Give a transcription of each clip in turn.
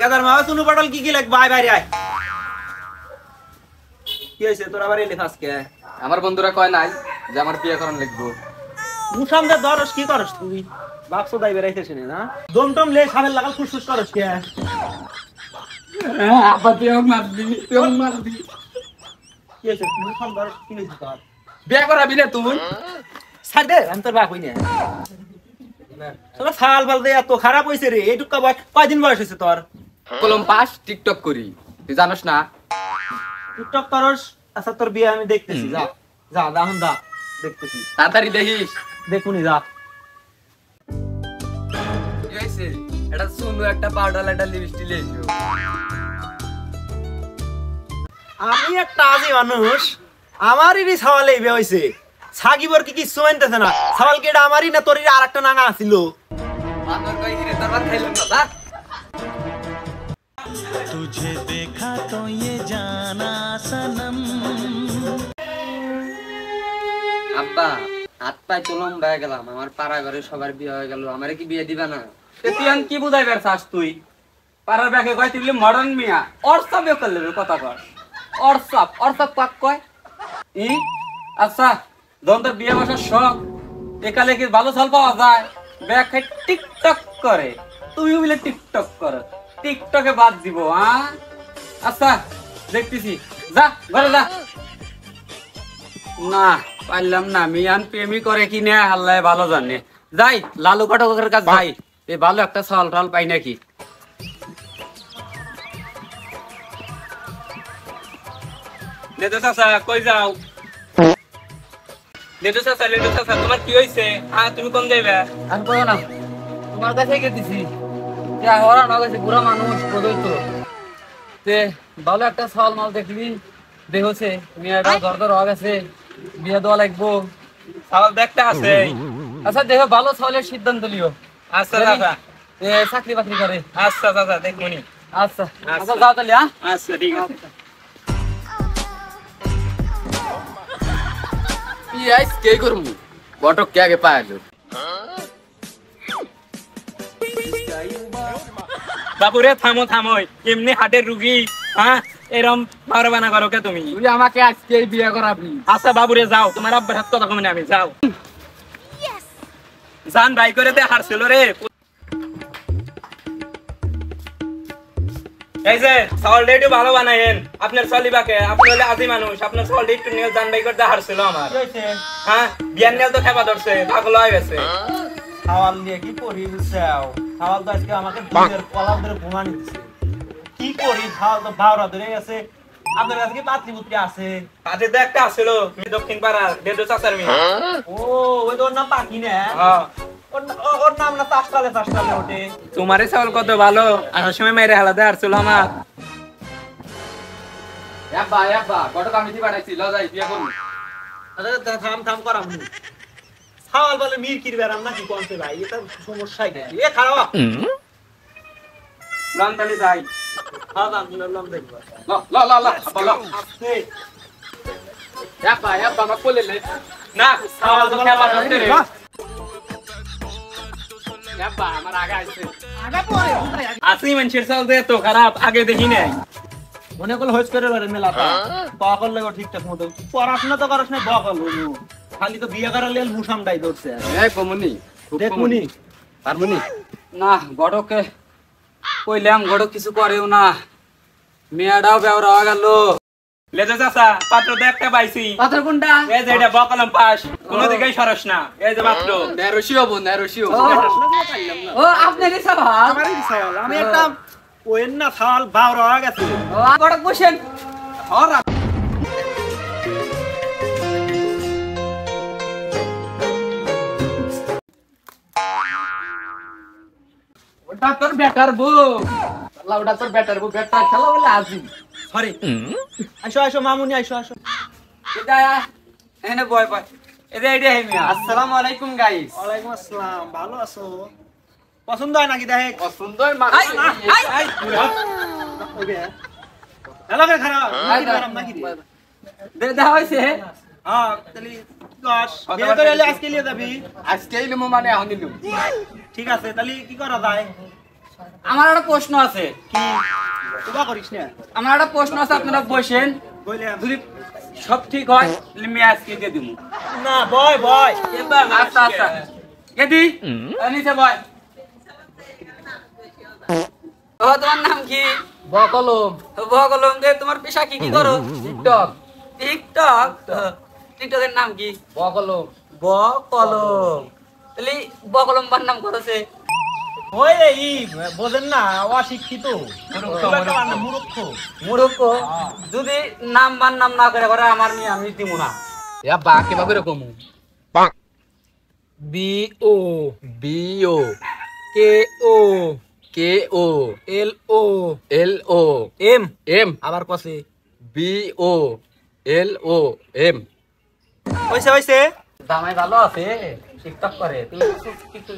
কেদার মামা তুনু পটল কি লাগবে আয় বাইরে আয় কি হইছে তোর আবার এলি আজকে আমার বন্ধুরা কয় নাই যে আমার বিয়ে করান লাগবে মুসামদে দরস কি করস তুই বাক্স দাই বেরাইতেছ না দমটম লে সাবেল লাগাল ফুসফুস করস কে আপা তুই মারবি কি হইছে মুসাম দরস কি হইছে তোর বিয়ে করাবি না তুই ছাড় দে আমি তোর বাপ হই না তোর সাল বাল দে এত খারাপ হইছে রে এইটুক কয়দিন বয়স হইছে তোর কলম পাস টিকটক করি তুই জানোস না টিকটক করস আচ্ছা তোর বিয়ে আমি দেখতেছি যা যা দাহন দা দেখতেছি তাড়াতাড়ি দেখিস দেখুনি যা কি হইছে এটা সুন্দর একটা পাউডার একটা লিপস্টিক লেছো আমি একটা আজি মানুষ আমারই সওয়াল এই হইছে সাগিবর কি কিছু মানতেছে না সওয়াল কেডা আমারই না তোরই আরেকটা নাঙা ছিল আমার কই রে তোর ভাত খাইলাম না যা तुझे देखा तो ये जाना सनम আব্বা হাত পায়ে চলম হয়ে গেলাম আমার পাড়া ঘরে সবার বিয়ে হয়ে গেল আমারে কি বিয়ে দিবা না তুই আন কি বুঝাইবার চাস তুই পাড়ার ব্যাকে কয় তুই মডার্ন মিয়া অর্সাবে করলে কথা কর অর্সাপ কাক কয় ই আচ্ছা যখন তোর বিয়ে বসার শখ একালে কি ভালো চাল পাওয়া যায় ব্যাগ খাই টিকটক করে তুই বলে টিকটক কর টিকটকে বাদ দিব হ্যাঁ আচ্ছা দেখতেছি যা ঘরে যা না পারলাম না মিয়ান প্রেমী করে কি না আল্লাহ ভালো জানে যাই লালু পাঠকের কাছে যাই এ ভালো একটা চাল টাল পাই নাকি লেদু চাচা কই যাও লেদু চাচা তোমার কি হইছে তুমি কোন যাইবে আমি কই না তোমার কাছে গেছি যা হরা না গেছে বুড়া মানুষ কই তো তে ভালো একটা চাল মাল দেখলি দেখছে মিয়াটা দরদর হয়ে গেছে বিয়ে দেওয়া লাগবো চাল দেখতে আছে আচ্ছা দেখো ভালো চালের সিদ্ধান্ত লিও আচ্ছা চাচা এ চাকরি বাকরি করে আচ্ছা চাচা দেখমনি আচ্ছা আচ্ছা যাও তাহলে হ্যাঁ আচ্ছা ঠিক আছে কি আইস কে করমু বটক কে আগে পাইলো বাবুরে থামো এমনি হাটের রুগী হ্যাঁ এরম বানা করো কে তুমি তুই আমাকে আজকে বিয়ে করাবি আচ্ছা বাবুরে যাও তোমার আব্বার হাত কথা কমে আমি যাও জান ভাই করে দে হারছিল রে এই যে চাউলটা একটু ভালো বানাইেন আপনার চলিবাকে আপনি হলে আজি মানুষ আপনার চাউলটা একটু নিয়ে জান ভাই করতে হারছিল আমার হ্যাঁ বিয়ান নিয়ে তো খেপা ধরছে পাগল হয়ে গেছে সওয়াল নিয়ে কি করি বুঝছাও সওয়াল তো আজকে আমাকে দুধের কলা ধরে ঘুমা নিচ্ছে কি করি সওয়াল তো ভাওরা ধরে গেছে আপনার কাছে কি পাত্রীপুত্রী আছে কাজে তো একটা আসলো তুমি দক্ষিণ পাড়ার দেড় চাচার মেয়ে ও ওই তো ওর নাম পাখি না হ্যাঁ ওর নাম না তাসকালে ওঠে তোমারে চাউল কত ভালো আসার সময় মেরে হালাতে হারছিল আমার আব্বা বটক আমি দি বানাইছি ল যাই বিয়ে করব আচ্ছা থাম করাম সওয়াল বলে মিরকির বেরাম নাকি কোনতে ভাই এটা সমস্যাই কি এ খারাপ লন্ডনে যাই হ্যাঁ দাম লম দেখব ল বলো আস্তে আব্বা মা কোলে লে না চাউল তো খেপা ধরতে রে আব্বা আমার আগে আইছে আসি মানুষের চাউল তো এত খারাপ আগে দেখি নাই মনে করলে হইস করে বারে মেলাটা বকল লাগো ঠিকঠাক মতো পড়াশোনা তো করছ না বকল হইলো খালি তো বিয়ে করার লেল মুসামটাই ধরছে এই কমনি দেখুনি পারমনি না গড়কে কইলাম গড়ক কিছু করেও না মেয়াটাও বেওরা হয়ে গেল লেজে চাচা পাত্র তো একটা পাইছি পাথর কোনটা এই যে এটা বকলম পাস কোন দিকেই সরস না এই যে মাত্র নেরসি হবো ও আপনারই সভা আমারই সওয়াল আমি একটা ওয়েন না সওয়াল বাউরা হয়ে গেছে ও বড়ক বসেন হরা ওটা তোর ব্যাটার বউ আল্লাহ ওটা তোর ব্যাটার বউ ব্যাটা খেলা বলে আজি সরি আসো মামুনি আসো এটা এনে বয় বয় এটা এইটা হে মিয়া আসসালামু আলাইকুম গাইস ওয়ালাইকুম আসসালাম ভালো আছো পছন্দ হয় নাকি দেখ সুন্দর মানুষ হ্যালো কে খারাপ নাকি দে দা হইছে হ্যাঁ তাহলে দশ বিয়ে করে এলে আজকে নিয়ে যাবি আজকেই লিমু মানে এখন নিলু ঠিক আছে তাহলে কি করা যায় আমার একটা প্রশ্ন আছে। তোবা করিস না আমার একটা প্রশ্ন আছে, আপনারা বসেন। কইলাম যদি সব ঠিক হয় তাহলে মেয়ে আজকে দিয়ে দিব। না বয় বয় আচ্ছা আচ্ছা কেদি নিচে বয়। ও তোমার নাম কি? বকলম। বকলম। যে তোমার পেশা কি কি করো? টিকটক। টিকটক। টিকটকের নাম কি? বকলম। বকলম। তাহলে বকলম বার নাম করেছে। ওই রে ই বোঝেন না অশিক্ষিত মূর্খ মূর্খ। যদি নাম বার নাম না করে করে আমার মেয়ে আমি দিব না। ইয়া বা কিভাবে এরকম? বি ও বি ও কে ও কে ও এল ও এল ও এম এম আবার কসে বি ও এল ও এম। হইছে হইছে জামাই ভালো আছে, টিকটক করে। তুমি টিকটক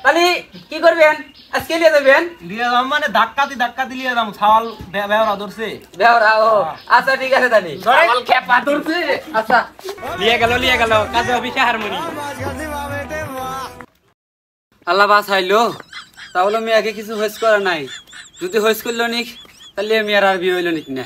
তাহলে কি করবেন? আজকে নিয়ে যাবেন? লিয়ে যাম মানে ধাক্কা দি লিয়ে যাম ছাওয়াল বেওরা ধরছে বেহরা। ও আচ্ছা ঠিক আছে তাহলে। ছাগল খেপা ধরছে। আচ্ছা লিয়ে গেল কাজে অফিসে হারমোনি। আল্লাহ বাস হাইলো, তাহলে মেয়েকে কিছু হইস করে নাই। যদি হইস করলো নিক তাহলে মেয়ের আর বিয়ে হইলো নিক না।